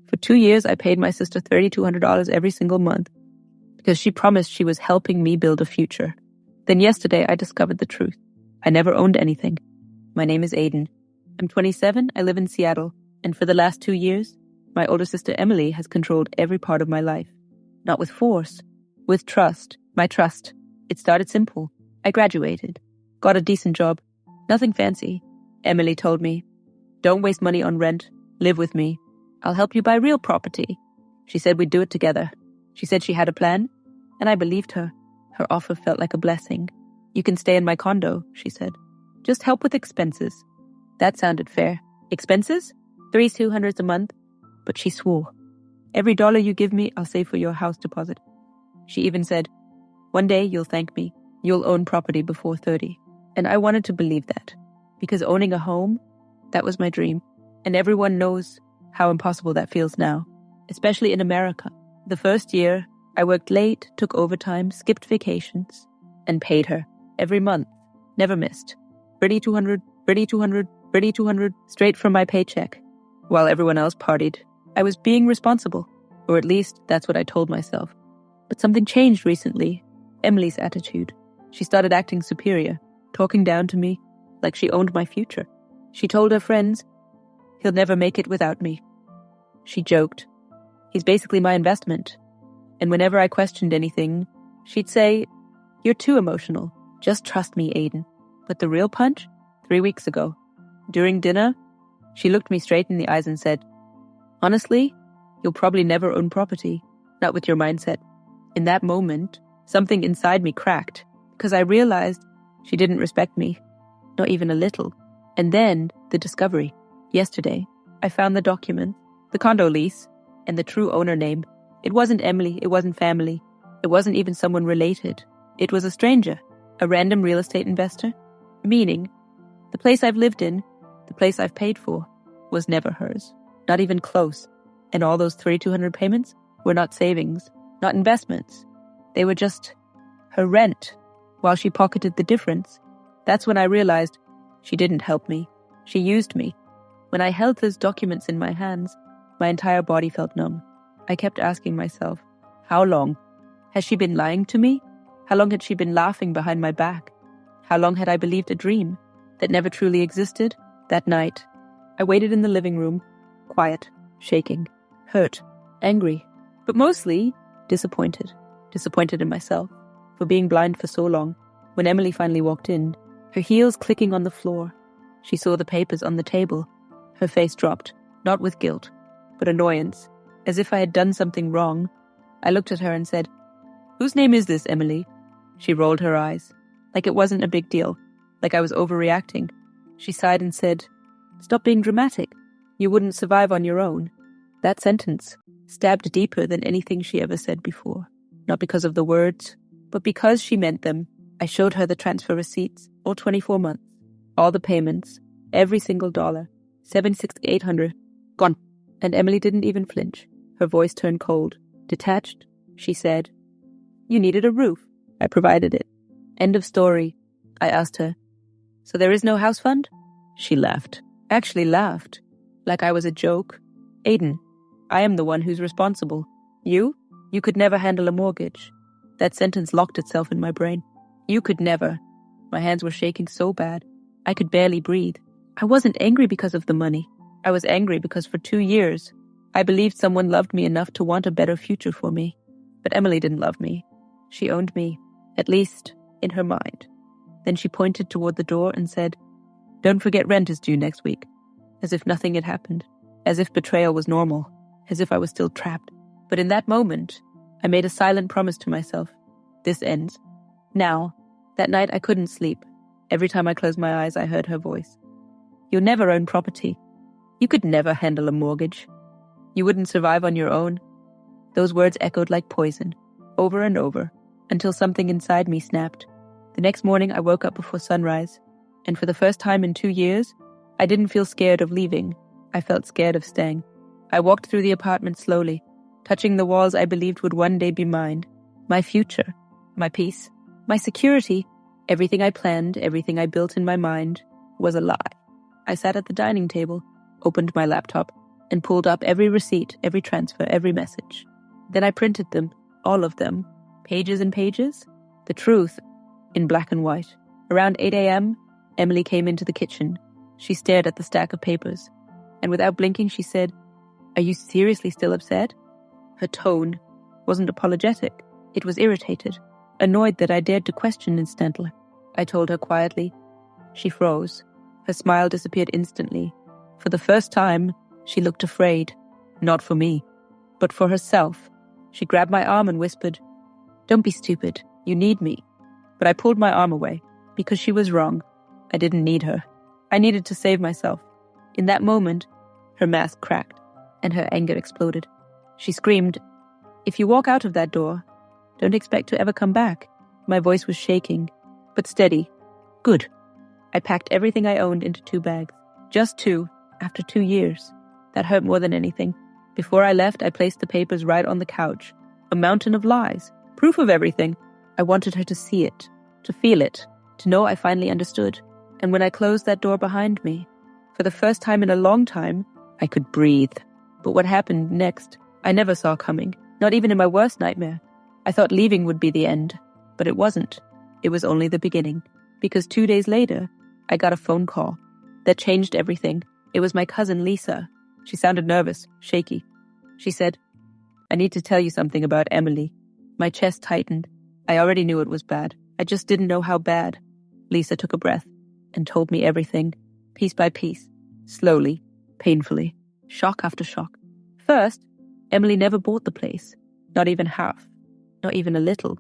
For 2 years, I paid my sister $3,200 every single month because she promised she was helping me build a future. Then yesterday, I discovered the truth. I never owned anything. My name is Aiden. I'm 27, I live in Seattle, and for the last 2 years, my older sister Emily has controlled every part of my life. Not with force, with trust. My trust. It started simple. I graduated, got a decent job, nothing fancy. Emily told me, "Don't waste money on rent, live with me. I'll help you buy real property." She said we'd do it together. She said she had a plan, and I believed her. Her offer felt like a blessing. "You can stay in my condo," she said. "Just help with expenses." That sounded fair. Expenses? $3,200 a month. But she swore, "Every dollar you give me, I'll save for your house deposit." She even said, "One day you'll thank me. You'll own property before 30. And I wanted to believe that. Because owning a home, that was my dream. And everyone knows how impossible that feels now. Especially in America. The first year, I worked late, took overtime, skipped vacations, and paid her. Every month. Never missed. $3,200, straight from my paycheck. While everyone else partied, I was being responsible. Or at least, that's what I told myself. But something changed recently. Emily's attitude. She started acting superior, talking down to me, like she owned my future. She told her friends, "He'll never make it without me." She joked, "He's basically my investment." And whenever I questioned anything, she'd say, "You're too emotional. Just trust me, Aiden." But the real punch? 3 weeks ago. During dinner, she looked me straight in the eyes and said, "Honestly, you'll probably never own property. Not with your mindset." In that moment, something inside me cracked, because I realized she didn't respect me. Not even a little. And then, the discovery. Yesterday, I found the document, the condo lease, and the true owner name. It wasn't Emily, it wasn't family. It wasn't even someone related. It was a stranger, a random real estate investor. Meaning, the place I've lived in, the place I've paid for, was never hers. Not even close. And all those $3,200 payments were not savings, not investments. They were just her rent, while she pocketed the difference. That's when I realized she didn't help me. She used me. When I held those documents in my hands, my entire body felt numb. I kept asking myself, how long? Has she been lying to me? How long had she been laughing behind my back? How long had I believed a dream that never truly existed? That night, I waited in the living room, quiet, shaking, hurt, angry, but mostly disappointed. Disappointed in myself for being blind for so long. When Emily finally walked in, her heels clicking on the floor, she saw the papers on the table. Her face dropped, not with guilt, but annoyance, as if I had done something wrong. I looked at her and said, "Whose name is this, Emily?" She rolled her eyes, like it wasn't a big deal, like I was overreacting. She sighed and said, "Stop being dramatic. You wouldn't survive on your own." That sentence stabbed deeper than anything she ever said before. Not because of the words, but because she meant them. I showed her the transfer receipts, all 24 months, all the payments, every single dollar, $7,800, gone. And Emily didn't even flinch. Her voice turned cold, detached. She said, "You needed a roof. I provided it. End of story." I asked her, "So there is no house fund?" She laughed. Actually laughed, like I was a joke. "Aiden, I am the one who's responsible. You could never handle a mortgage." That sentence locked itself in my brain. You could never. My hands were shaking so bad, I could barely breathe. I wasn't angry because of the money. I was angry because for 2 years, I believed someone loved me enough to want a better future for me. But Emily didn't love me. She owned me, at least in her mind. Then she pointed toward the door and said, "Don't forget rent is due next week." As if nothing had happened. As if betrayal was normal. As if I was still trapped. But in that moment, I made a silent promise to myself. This ends. Now, that night I couldn't sleep. Every time I closed my eyes, I heard her voice. "You'll never own property. You could never handle a mortgage. You wouldn't survive on your own." Those words echoed like poison, over and over, until something inside me snapped. The next morning, I woke up before sunrise, and for the first time in 2 years, I didn't feel scared of leaving. I felt scared of staying. I walked through the apartment slowly, touching the walls I believed would one day be mine. My future, my peace, my security, everything I planned, everything I built in my mind, was a lie. I sat at the dining table, opened my laptop, and pulled up every receipt, every transfer, every message. Then I printed them, all of them, pages and pages, the truth, in black and white. Around 8 a.m., Emily came into the kitchen. She stared at the stack of papers, and without blinking she said, "Are you seriously still upset?" Her tone wasn't apologetic. It was irritated, annoyed that I dared to question instantly. I told her quietly. She froze. Her smile disappeared instantly. For the first time, she looked afraid. Not for me, but for herself. She grabbed my arm and whispered, "Don't be stupid. You need me." But I pulled my arm away, because she was wrong. I didn't need her. I needed to save myself. In that moment, her mask cracked, and her anger exploded. She screamed, "If you walk out of that door, don't expect to ever come back." My voice was shaking, but steady. Good. I packed everything I owned into 2 bags. Just 2, after 2 years. That hurt more than anything. Before I left, I placed the papers right on the couch. A mountain of lies. Proof of everything. I wanted her to see it, to feel it, to know I finally understood. And when I closed that door behind me, for the first time in a long time, I could breathe. But what happened next, I never saw coming, not even in my worst nightmare. I thought leaving would be the end, but it wasn't. It was only the beginning. Because 2 days later, I got a phone call that changed everything. It was my cousin Lisa. She sounded nervous, shaky. She said, "I need to tell you something about Emily." My chest tightened. I already knew it was bad. I just didn't know how bad. Lisa took a breath and told me everything, piece by piece, slowly, painfully, shock after shock. First, Emily never bought the place, not even half, not even a little.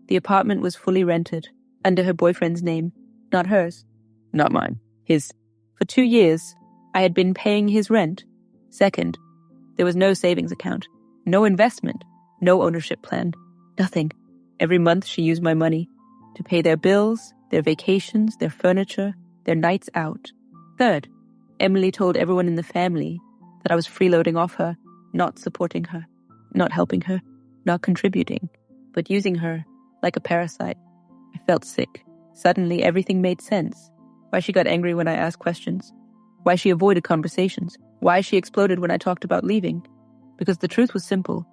The apartment was fully rented, under her boyfriend's name, not hers, not mine, his. For 2 years, I had been paying his rent. Second, there was no savings account, no investment, no ownership plan, nothing. Every month she used my money to pay their bills, their vacations, their furniture, their nights out. Third, Emily told everyone in the family that I was freeloading off her, not supporting her, not helping her, not contributing, but using her like a parasite. I felt sick. Suddenly everything made sense. Why she got angry when I asked questions. Why she avoided conversations. Why she exploded when I talked about leaving. Because the truth was simple.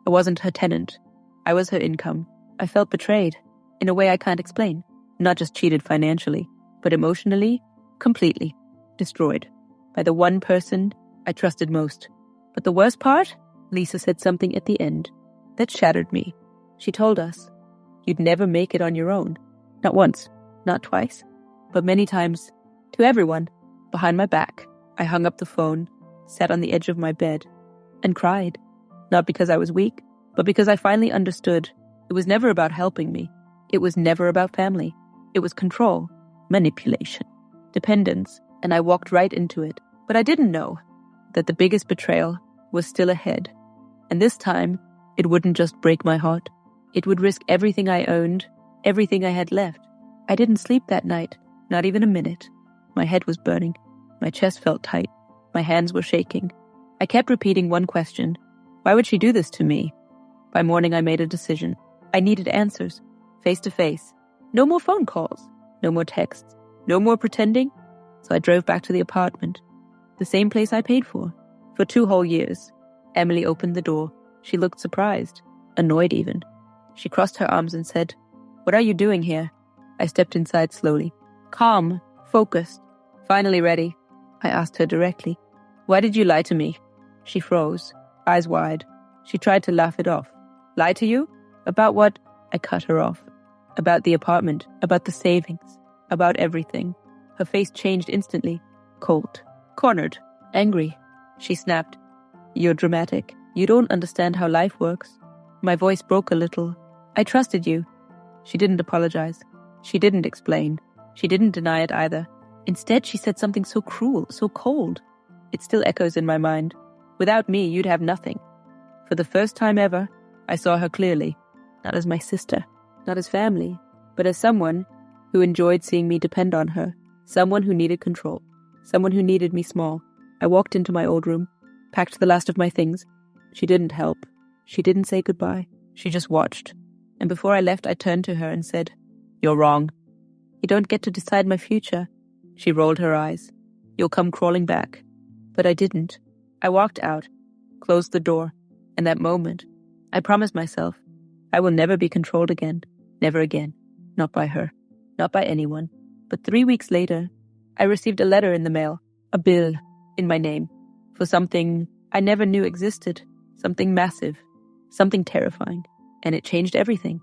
I wasn't her tenant. I was her income. I felt betrayed, in a way I can't explain. Not just cheated financially, but emotionally, completely destroyed by the one person I trusted most. But the worst part? Lisa said something at the end that shattered me. She told us, "You'd never make it on your own." Not once, not twice, but many times, to everyone, behind my back. I hung up the phone, sat on the edge of my bed, and cried. Not because I was weak, but because I finally understood. It was never about helping me. It was never about family. It was control, manipulation, dependence, and I walked right into it. But I didn't know that the biggest betrayal was still ahead. And this time, it wouldn't just break my heart. It would risk everything I owned, everything I had left. I didn't sleep that night, not even a minute. My head was burning. My chest felt tight. My hands were shaking. I kept repeating one question. Why would she do this to me? By morning, I made a decision. I needed answers, face to face. No more phone calls, no more texts, no more pretending. So I drove back to the apartment, the same place I paid for 2 whole years. Emily opened the door. She looked surprised, annoyed even. She crossed her arms and said, "What are you doing here?" I stepped inside slowly, calm, focused, finally ready. I asked her directly, "Why did you lie to me?" She froze, eyes wide. She tried to laugh it off. "Lie to you? About what?" I cut her off. About the apartment, about the savings, about everything. Her face changed instantly, cold, cornered, angry. She snapped, "You're dramatic. You don't understand how life works." My voice broke a little. "I trusted you." She didn't apologize. She didn't explain. She didn't deny it either. Instead, she said something so cruel, so cold. It still echoes in my mind. "Without me, you'd have nothing." For the first time ever, I saw her clearly. Not as my sister, not as family, but as someone who enjoyed seeing me depend on her. Someone who needed control. Someone who needed me small. I walked into my old room, packed the last of my things. She didn't help. She didn't say goodbye. She just watched. And before I left, I turned to her and said, "You're wrong. You don't get to decide my future." She rolled her eyes. "You'll come crawling back." But I didn't. I walked out, closed the door, and that moment, I promised myself, I will never be controlled again. Never again. Not by her. Not by anyone. But 3 weeks later, I received a letter in the mail, a bill in my name, for something I never knew existed, something massive, something terrifying, and it changed everything.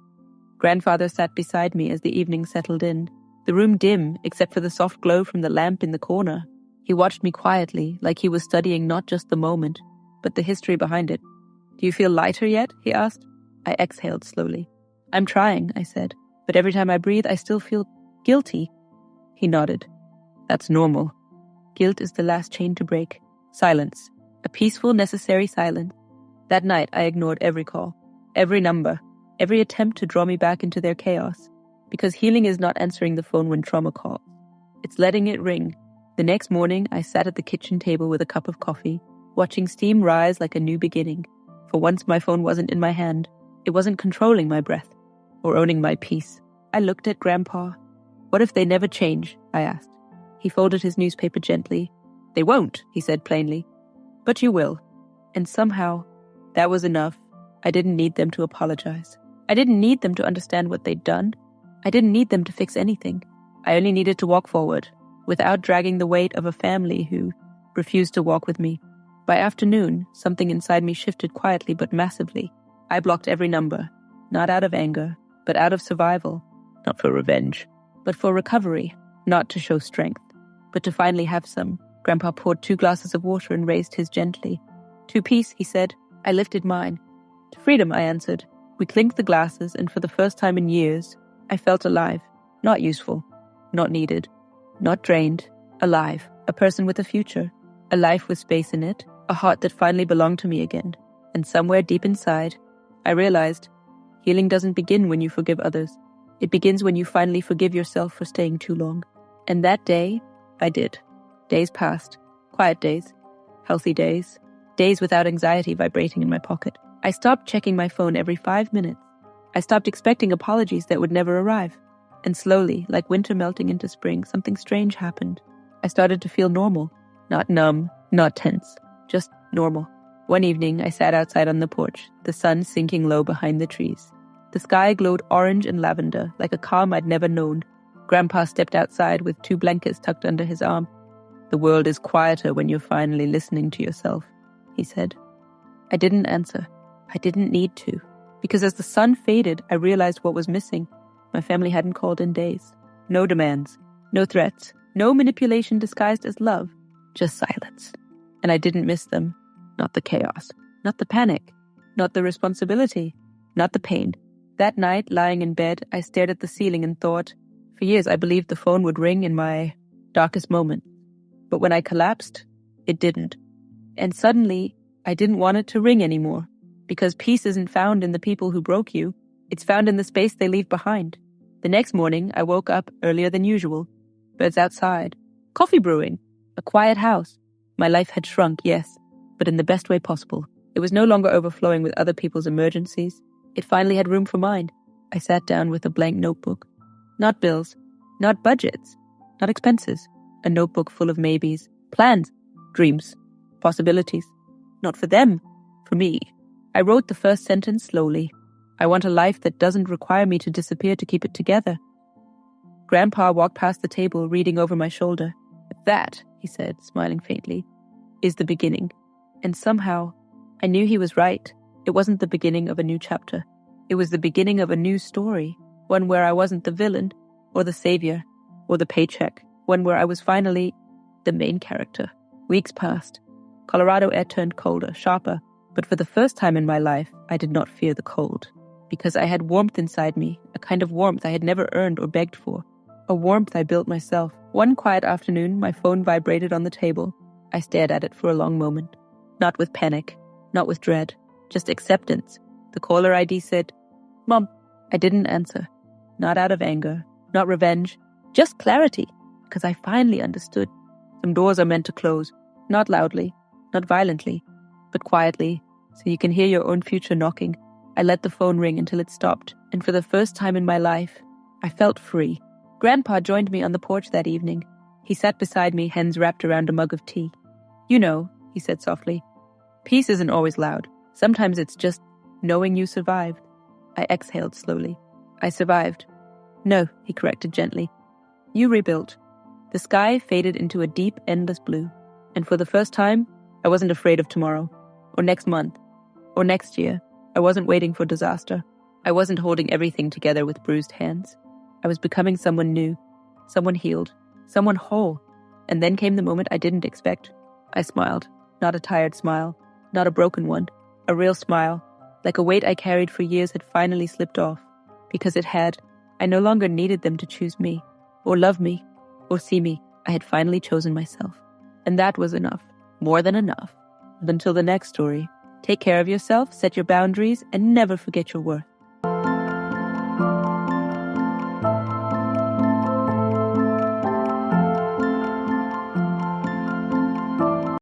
Grandfather sat beside me as the evening settled in, the room dim except for the soft glow from the lamp in the corner. He watched me quietly, like he was studying not just the moment, but the history behind it. "Do you feel lighter yet?" he asked. I exhaled slowly. "I'm trying," I said, "but every time I breathe, I still feel guilty." He nodded. "That's normal. Guilt is the last chain to break. Silence. A peaceful, necessary silence." That night, I ignored every call, every number, every attempt to draw me back into their chaos. Because healing is not answering the phone when trauma calls. It's letting it ring. The next morning, I sat at the kitchen table with a cup of coffee, watching steam rise like a new beginning. For once, my phone wasn't in my hand. It wasn't controlling my breath or owning my peace. I looked at Grandpa. "What if they never change?" I asked. He folded his newspaper gently. "They won't," he said plainly. "But you will." And somehow, that was enough. I didn't need them to apologize. I didn't need them to understand what they'd done. I didn't need them to fix anything. I only needed to walk forward, without dragging the weight of a family who refused to walk with me. By afternoon, something inside me shifted quietly but massively. I blocked every number, not out of anger, but out of survival. Not for revenge, but for recovery. Not to show strength, but to finally have some. Grandpa poured 2 glasses of water and raised his gently. "To peace," he said. I lifted mine. "To freedom," I answered. We clinked the glasses, and for the first time in years, I felt alive. Not useful. Not needed. Not drained. Alive. A person with a future. A life with space in it. A heart that finally belonged to me again. And somewhere deep inside, I realized healing doesn't begin when you forgive others. It begins when you finally forgive yourself for staying too long. And that day, I did. Days passed. Quiet days. Healthy days. Days without anxiety vibrating in my pocket. I stopped checking my phone every 5 minutes. I stopped expecting apologies that would never arrive. And slowly, like winter melting into spring, something strange happened. I started to feel normal. Not numb, not tense. Just normal. One evening, I sat outside on the porch, the sun sinking low behind the trees. The sky glowed orange and lavender, like a calm I'd never known. Grandpa stepped outside with 2 blankets tucked under his arm. "The world is quieter when you're finally listening to yourself," he said. I didn't answer. I didn't need to. Because as the sun faded, I realized what was missing. My family hadn't called in days. No demands. No threats. No manipulation disguised as love. Just silence. And I didn't miss them. Not the chaos. Not the panic. Not the responsibility. Not the pain. That night, lying in bed, I stared at the ceiling and thought, for years I believed the phone would ring in my darkest moment. But when I collapsed, it didn't. And suddenly, I didn't want it to ring anymore. Because peace isn't found in the people who broke you. It's found in the space they leave behind. The next morning, I woke up earlier than usual. Birds outside. Coffee brewing. A quiet house. My life had shrunk, yes, but in the best way possible. It was no longer overflowing with other people's emergencies. It finally had room for mine. I sat down with a blank notebook. Not bills. Not budgets. Not expenses. A notebook full of maybes. Plans. Dreams. Possibilities. Not for them. For me. I wrote the first sentence slowly. I want a life that doesn't require me to disappear to keep it together. Grandpa walked past the table, reading over my shoulder. "That," he said, smiling faintly, "is the beginning." And somehow, I knew he was right. It wasn't the beginning of a new chapter. It was the beginning of a new story. One where I wasn't the villain, or the savior, or the paycheck. One where I was finally the main character. Weeks passed. Colorado air turned colder, sharper. But for the first time in my life, I did not fear the cold. Because I had warmth inside me, a kind of warmth I had never earned or begged for. A warmth I built myself. One quiet afternoon, my phone vibrated on the table. I stared at it for a long moment. Not with panic, not with dread, just acceptance. The caller ID said, "Mom." I didn't answer. Not out of anger, not revenge, just clarity. Because I finally understood. Some doors are meant to close. Not loudly, not violently, but quietly, so you can hear your own future knocking. I let the phone ring until it stopped, and for the first time in my life, I felt free. Grandpa joined me on the porch that evening. He sat beside me, hands wrapped around a mug of tea. "You know," he said softly, Peace isn't always loud. Sometimes it's just knowing you survived. I exhaled slowly. I survived. No, he corrected gently. You rebuilt. The sky faded into a deep, endless blue. And for the first time, I wasn't afraid of tomorrow, or next month, or next year. I wasn't waiting for disaster. I wasn't holding everything together with bruised hands. I was becoming someone new, someone healed, someone whole. And then came the moment I didn't expect. I smiled, not a tired smile, not a broken one, a real smile, like a weight I carried for years had finally slipped off. Because it had. I no longer needed them to choose me, or love me, or see me. I had finally chosen myself. And that was enough, more than enough. And until the next story, take care of yourself, set your boundaries, and never forget your worth.